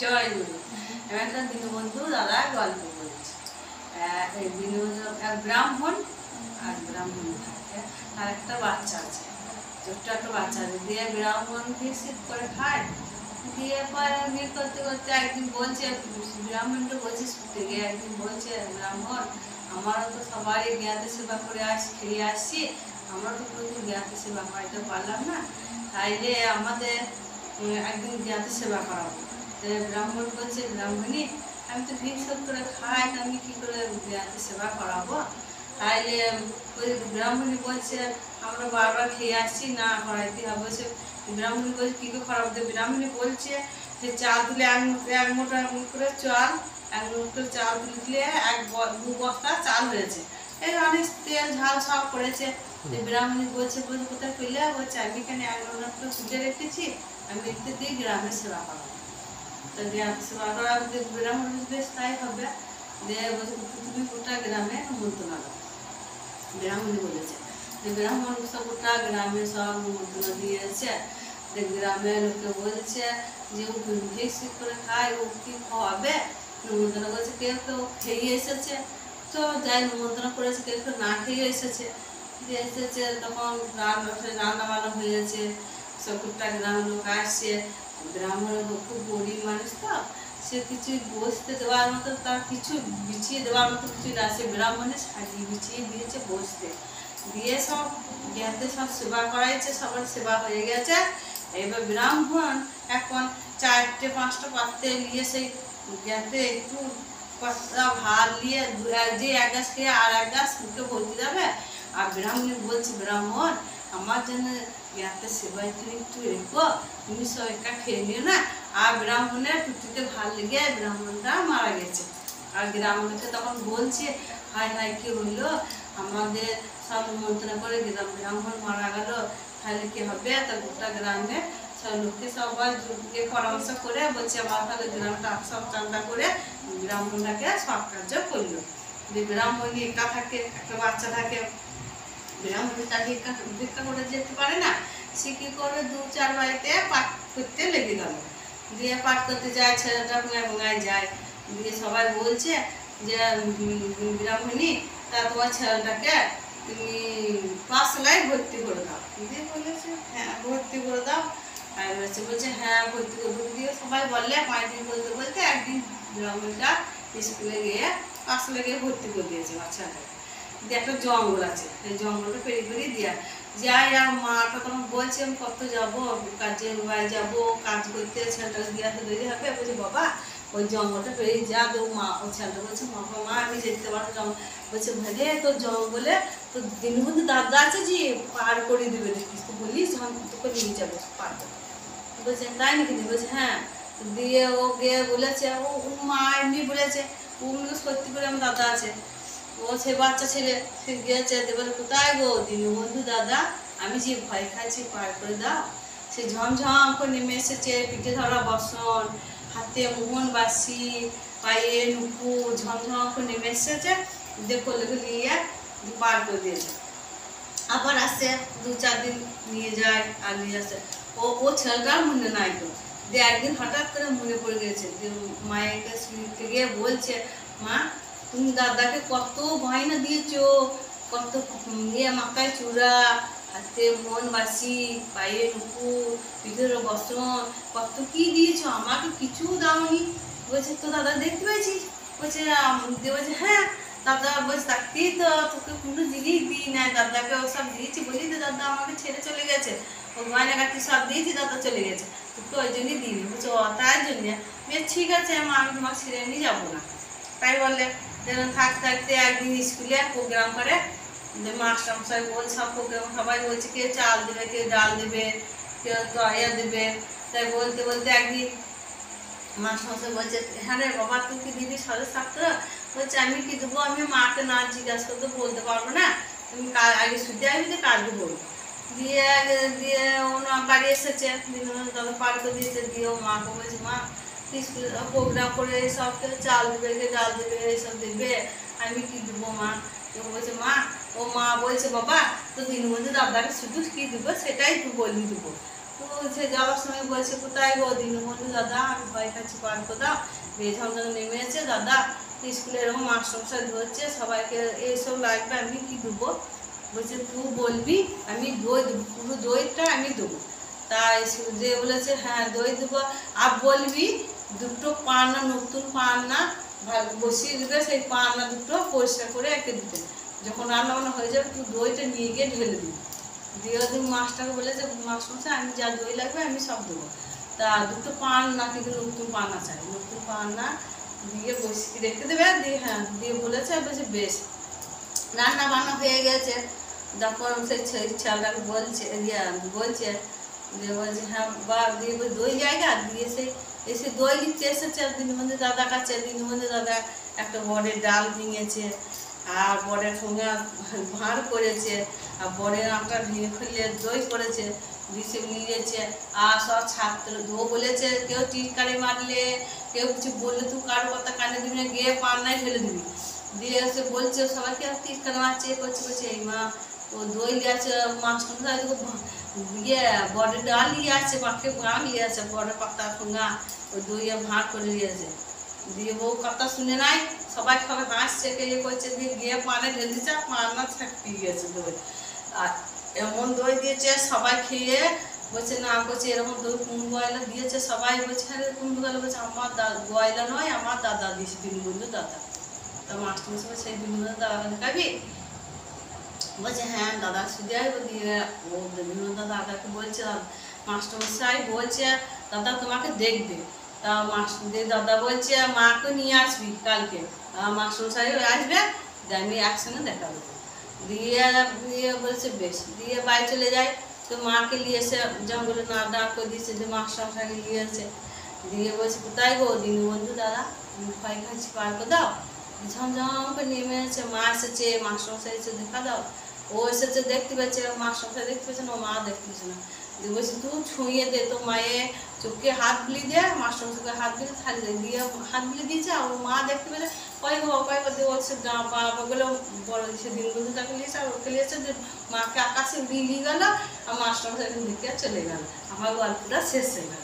জয় গুরু। আমি একটা দীনবন্ধু দাদা গল্প বলছি। এই দীনবন্ধু এক ব্রাহ্মণ আর ব্রাহ্মণ থাকে, আর একটা বাচ্চা আছে, ছোট্ট একটা বাচ্চা আছে। দিয়ে ব্রাহ্মণ শীত করে খায়। দিয়ে পরে বিয়ে করতে করতে একদিন বলছে, ব্রাহ্মণকে বলছে শুতে গিয়ে একদিন বলছে, ব্রাহ্মণ আমারও তো সবারই জ্ঞাতে সেবা করে খেয়ে আসছি, আমরা তো প্রচুর জ্ঞাতে সেবা করাইতে পারলাম না, তাইলে আমাদের একদিন জ্ঞাতে সেবা করাবো। ব্রাহ্মণ বলছে, ব্রাহ্মণী আমি তো ভিক্ষুক করে খাই, আমি কি করে জ্ঞাতে সেবা করাবো? তাইলে ওই ব্রাহ্মণী বলছে, আমরা বারবার খেয়ে আসছি, না করাইতে হবে। সে ব্রাহ্মণী বলছে, কি করে করাবো? ব্রাহ্মণী বলছে যে চাল তুলে এক মোটা করে চাল, এক মোটা করে চাল তুলে দিলে দু বস্তা চাল হয়েছে। এই অনেক তেল ঝাল সব করেছে। ব্রাহ্মণী বলছে, কোথায় পেলে? বলছে, আমি এখানে এক মোটা করে তুলে রেখেছি, আমি এতে দিয়ে গ্রামে সেবা করাবো। তো সেবা করা ব্রাহ্মণ বেশ তাই হবে। দিয়ে বলছে, তুমি গোটা গ্রামে নিমন্ত্রণ দাও। ব্রাহ্মণী বলেছে যে ব্রাহ্মণ সব গোটা গ্রামে সব নিমন্ত্রণ দিয়েছে। গ্রামে লোকে বলছে যে ও ভিক্ষুক করে খায়, ও কি খাওয়াবে? নিমন্ত্রণ করেছে, কেউ কেউ খেয়ে এসেছে, তো যাই নিমন্ত্রণ করেছে, কেউ কেউ না খেয়ে এসেছে। দিয়ে এসেছে তখন রান্না বান্না হয়েছে, সব গোটা গ্রামের লোক আসছে। ব্রাহ্মণের খুব গরিব মানুষ তো, সে কিছু বসতে দেওয়ার মতো, তার কিছু বিছিয়ে দেওয়ার মতো কিছু না, সে ব্রাহ্মণে সাজিয়ে বিছিয়ে দিয়েছে বসতে। দিয়ে সব জ্ঞাতে সব সেবা করাইছে, সবার সেবা হয়ে গেছে। এবার ব্রাহ্মণ এখন 4-5টা পাত্রে নিয়ে সেই জ্ঞাতে একটু পাত্রা ভাত নিয়ে যে এক গাছ খেয়ে আর এক গাছ মুখে ভরতে যাবে। আর ব্রাহ্মণী বলছে, ব্রাহ্মণ আমার জন্য জ্ঞাতে সেবায় তুমি একটু রেখো, তুমি সব একা খেয়ে নিও না। আর ব্রাহ্মণের টুটিতে ভাল লেগে ব্রাহ্মণটা মারা গেছে। আর গ্রামকে তখন বলছে, হায় হায় কি হইলো, আমাদের সব নিমন্ত্রণ করে ব্রাহ্মণ মারা গেল, তাহলে কি হবে? তা গোটা গ্রামে সব লোককে সবাই পরামর্শ করে বলছে, আমার তাহলে গ্রামটা সব চান্দা করে ব্রাহ্মণটাকে সব কার্য করলো। যে ব্রাহ্মণী একা থাকে, একটা বাচ্চা থাকে, ব্রাহ্মণী তাকে ভিক্ষা করে যেতে পারে না, সে কি করে 2-4 বাড়িতে পাঠ করতে লেগে গেল। দিয়ে পাঠ করতে যায়, ছেলেটা ভোঙায় যায়। দিয়ে সবাই বলছে যে ব্রাহ্মণী তা তোমার ছেলেটাকে তুমি পাঠশালায় ভর্তি করে দাও। দিয়ে বলেছে, হ্যাঁ ভর্তি করে দাও। আর বলছে হ্যাঁ ভর্তি করবো। দিয়ে সবাই বললে 5 দিন বলতে বলতে একদিন ব্রাহ্মণটা স্কুলে গিয়ে পাঠশালায় গিয়ে ভর্তি করে দিয়েছে বাচ্চাটাকে। একটা জঙ্গল আছে, সেই জঙ্গলটা পেরিয়ে দিয়া যাই। আর মাটা তখন বলছে, আমি কত যাবো কাজে যাবো, কাজ করতে ছেলেটাকে দিয়ে আসতে দেরি হবে। বলছে, বাবা ওই জঙ্গলটা পেরিয়ে যা। তো মা ওই ছেলেটা বলছে, মা আমি যেতে পারবো জঙ্গল। বলছে, ভাই তোর জঙ্গলে তো দীনবন্ধু দাদা আছে যে পার করে দিবে, দেখিস তো বলিস তোকে নিয়ে যাবে পার করতে। বলছে, তাই নাকি? বলছে, হ্যাঁ। দিয়ে ও গিয়ে বলেছে, ও মা এমনি বলেছে, ও সত্যি করে আমার দাদা আছে। ও সে বাচ্চা ছেলে, সে গিয়েছে, বলে, কোথায় গো দীনবন্ধু দাদা, আমি যে ভয় খাচ্ছি পার করে দাও। সে ঝমঝম করে নেমে এসেছে, পিঠে ধরা বসন, হাতে মোহন বাসি, পায়ে নুপুর, ঝমঝম করে নেমে এসেছে। দিয়ে কোলে নিয়ে পার করে দিয়েছে। আবার আসছে 2-4 দিন নিয়ে যায় আর নিয়ে আসে। ও ছেলেটার মনে নাই তো। দিয়ে একদিন হঠাৎ করে মনে পড়ে গেছে, যে মায়ের শুনতে গিয়ে বলছে, মা তুমি দাদাকে কত গয়না দিয়েছো, কত মাথায় চূড়া, হাতে মন বাসি, পায়ে নুপুর, পিঠের বসন, কত কি দিয়েছো, আমাকে কিছু দাওনি। বলছে, তো দাদা দেখতে পেয়েছিস? বলছে, বলছে হ্যাঁ। দাদা বলছে, থাকতেই তো তোকে কোনো জিনিস দিই নাই, দাদাকে ওসব দিয়েছি বলি তো দাদা আমাকে ছেড়ে চলে গেছে, ও গয়নাগাটি সব দিয়েছি, দাদা চলে গেছে, তোকে ওই জন্যই দিইনি। বলছে, ও তাই জন্যে? বেশ ঠিক আছে, আমি তোমাকে ছেড়ে নিয়ে যাবো না। তাই বললে থাকতে থাকতে একদিন স্কুলে প্রোগ্রাম করে, মাস্টারমশাই বল সব প্রোগ্রাম, সবাই বলছে কেউ চাল দেবে, কেউ ডাল দেবে, কেউ দয়া দেবে। তাই বলতে বলতে একদিন মাস্টারমশাই বলছে, হ্যাঁ রে বাবা তুই কি দিবি সদস্য ছাত্র? বলছে, আমি কি দেবো, আমি মাকে না জিজ্ঞাসা করতে বলতে পারবো না, তুমি আগে শুধু আসবি তো কাজকে বলবো। দিয়ে দিয়ে ওনার বাড়ি এসেছে, দাদা পার করে দিয়েছে। দিয়ে ও মাকে বলছে, মা স্কুলে প্রোগ্রাম করে সব কেউ চাল দেবে, কেউ ডাল দেবে, এইসব দেবে, আমি কি দেবো মা? তো বলছে, মা ও মা বলছে, বাবা তো দীনবন্ধু দাদাকে শুধু কি দেবো সেটাই তুই বললি দেবো। তো সে যাওয়ার সময় বলছে কোথায় গো দীনবন্ধু দাদা, আমি ভয় খাচ্ছি, পার কোথাও ঝমঝম নেমেছে দাদা, স্কুলে এরকম মাস্টারমশাই ধরছে সবাইকে, এইসব লাগবে, আমি কি দেবো? বলছে তুই বলবি আমি দই দেবো, পুরো দইটা আমি দেবো। তাই যে বলেছে হ্যাঁ দই দেবো, আর বলবি দুটো পান্না, নতুন পান্না বসিয়ে দেবে, সেই পান্না দুটো পরিষ্কার করে একে দিতে, যখন রান্না বান্না হয়ে যাবে তুই দইটা নিয়ে গিয়ে ঢেলে দিবি। দিয়ে ওদিন মাস্টারকে বলেছে মাস্টারমশাই আমি যা দই লাগবে আমি সব দেবো, তা দুটো পান্না কিন্তু নতুন পান্না চাই, নতুন পান্না দিয়ে বসিয়ে রেখে দেবে। দিয়ে হ্যাঁ দিয়ে বলেছে বেশ। রান্না বান্না হয়ে গেছে, যখন সেই ছেলেটাকে বলছে বলছে দিয়ে বলছে হ্যাঁ বা দিয়ে দই জায়গা দিয়ে এসে দই নিতে এসেছে দীনবন্ধু দাদার কাছে। দীনবন্ধু দাদা একটা বড়ের ডাল ভেঙেছে, আর বড়ের সঙ্গে ভাঁড় করেছে, আর বড়ের আঁকটা ভেঙে ফেলে দই করেছে, দিশে নিয়েছে। আর সব ছাত্র ও বলেছে কেউ টিটকারি মারলে, কেউ কিছু বললে তুই কারো কথা কানে দিবি না, গিয়ে পান্নায় ফেলে দিবি। দিয়ে এসে বলছে সবাইকে টিটকারি মারছে করছে এই মা ও দই নিয়ে আছে, মাস্টার ইয়ে বড়ের ডাল নিয়ে আছে, মাকে গান নিয়ে আছে, বড়ের পাতা ঠোঙা ওই দইয়ে ভাঁড় করে নিয়েছে। দিয়ে বউ কথা শুনে নাই, সবাই সবাই হাসছে, কে ইয়ে করছে, দিয়ে গিয়ে পানে ঢেলে দিচ্ছে, পান্না ছাপিয়ে গেছে দই। আর এমন দই দিয়েছে সবাই খেয়ে বলছে না, বলছে এরকম দই কোন গয়লা দিয়েছে, সবাই বলছে হ্যাঁ কোন গয়লা, বলছে আমার গয়লা নয়, আমার দাদা দিয়েছে, দীনবন্ধু দাদা। তা মাস্টার মশাই সেই দীনবন্ধু দাদাকে খাবি? বলছে হ্যাঁ দাদা শুধু আসবো। দিয়ে ও দীনবন্ধু দাদাকে বলছে মাস্টারমশাই বলছে দাদা তোমাকে দেখবে। তা মাস্টার দাদা বলছে মাকে নিয়ে আসবি কালকে, মাস্টারমশাই আসবে, আমি একসঙ্গে দেখা দেবো। দিয়ে বলছে বেশ। দিয়ে বাড়ি চলে যায়, তো মাকে নিয়ে এসে জঙ্গলে না দাঁড় করে দিয়েছে, যে মাস্টারমশাইকে নিয়ে এসে দিয়ে বলছে কোথায় গো দীনবন্ধু দাদা, আমি ভয় খাচ্ছি, পার করে দাও। ঝমঝম করে নেমে এসেছে, মা এসেছে, মাস্টারমশাই এসে দেখা দাও। ও এসেছে দেখতে পাচ্ছে, মাস্টারমশাই দেখতে পাচ্ছে না, ও মা দেখতে পাচ্ছে না। দিয়ে বলছে তুই ছুঁয়ে দে, তো মায়ে চোখে হাত বুলি দিয়ে মাস্টারমশাইকে হাত বুলি থালি দিয়ে হাত বুলি দিয়েছে, আর ও মা দেখতে পেয়েছে কয় গো দিয়ে বলছে পাগুলো বড় দিয়েছে, দীনবন্ধুটাকে নিয়েছে আর ওকে নিয়েছে, যে মাকে আকাশে উড়িয়ে নিয়ে গেল, আর মাস্টারমশাইকে দিকে চলে গেল। আমার গল্পটা শেষ হয়ে গেল।